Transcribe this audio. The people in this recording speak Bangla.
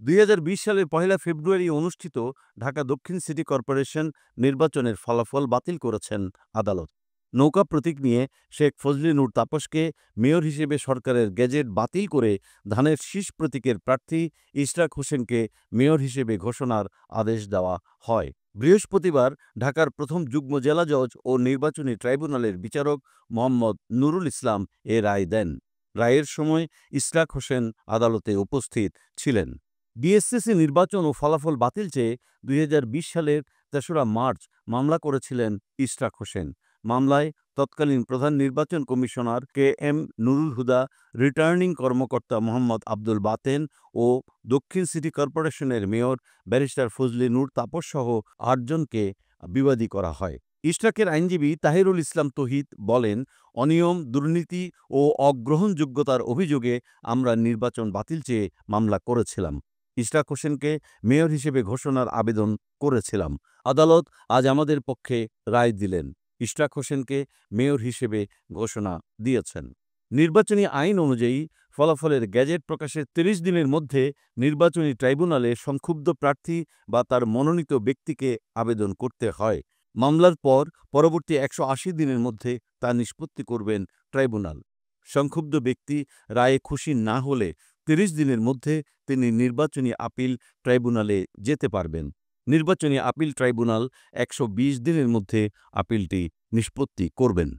২০২০ সালের ১ ফেব্রুয়ারি অনুষ্ঠিত ঢাকা দক্ষিণ সিটি কর্পোরেশন নির্বাচনের ফলাফল বাতিল করেছেন আদালত। নৌকা প্রতীক নিয়ে শেখ ফজলে নূর তাপসকে মেয়র হিসেবে সরকারের গেজেট বাতিল করে ধানের শীষ প্রতীকের প্রার্থী ইশরাক হোসেনকে মেয়র হিসেবে ঘোষণার আদেশ দেওয়া হয়। বৃহস্পতিবার ঢাকার প্রথম যুগ্ম জেলা জজ ও নির্বাচনী ট্রাইব্যুনালের বিচারক মোহাম্মদ নুরুল ইসলাম এ রায় দেন। রায়ের সময় ইশরাক হোসেন আদালতে উপস্থিত ছিলেন। ডিএসসিসি নির্বাচন ও ফলাফল বাতিল চেয়ে ২০২০ সালের ৩রা মার্চ মামলা করেছিলেন ইশরাক হোসেন। মামলায় তৎকালীন প্রধান নির্বাচন commissioner KM Nurul Huda, returning কর্মকর্তা মোহাম্মদ আব্দুল বাতেন ও দক্ষিণ সিটি কর্পোরেশনের মেয়র ব্যারিস্টার ফজলে নূর তাপসসহ ৮ জনকে বিবাদী করা হয়। ইশরাকের আইনজীবী তাহিরুল ইসলাম তৌহিদ বলেন, অনিয়ম, দুর্নীতি ও অগ্রহণযোগ্যতার অভিযোগে আমরা নির্বাচন বাতিল চেয়ে মামলা করেছিলাম। ইশরাক হোসেনকে মেয়র হিসেবে ঘোষণার আবেদন করেছিলাম। আদালত আজ আমাদের পক্ষে রায় দিলেন। ইশরাক হোসেনকে মেয়র হিসেবে ঘোষণা দিয়েছেন। নির্বাচনী আইন অনুযায়ী ফলাফলের গেজেট প্রকাশের ৩০ দিনের মধ্যে নির্বাচনী ট্রাইব্যুনালে সংক্ষুব্ধ প্রার্থী বা তার মনোনীত ব্যক্তিকে আবেদন করতে হয়। মামলার পর পরবর্তী ১৮০ দিনের মধ্যে তা নিষ্পত্তি করবেন ট্রাইব্যুনাল। সংক্ষুব্ধ ব্যক্তি রায়ে খুশি না হলে ৩০ দিনের মধ্যে তিনি নির্বাচনী আপিল ট্রাইব্যুনালে যেতে পারবেন। নির্বাচনী আপিল ট্রাইব্যুনাল ১২০ দিনের মধ্যে আপিলটি নিষ্পত্তি করবেন।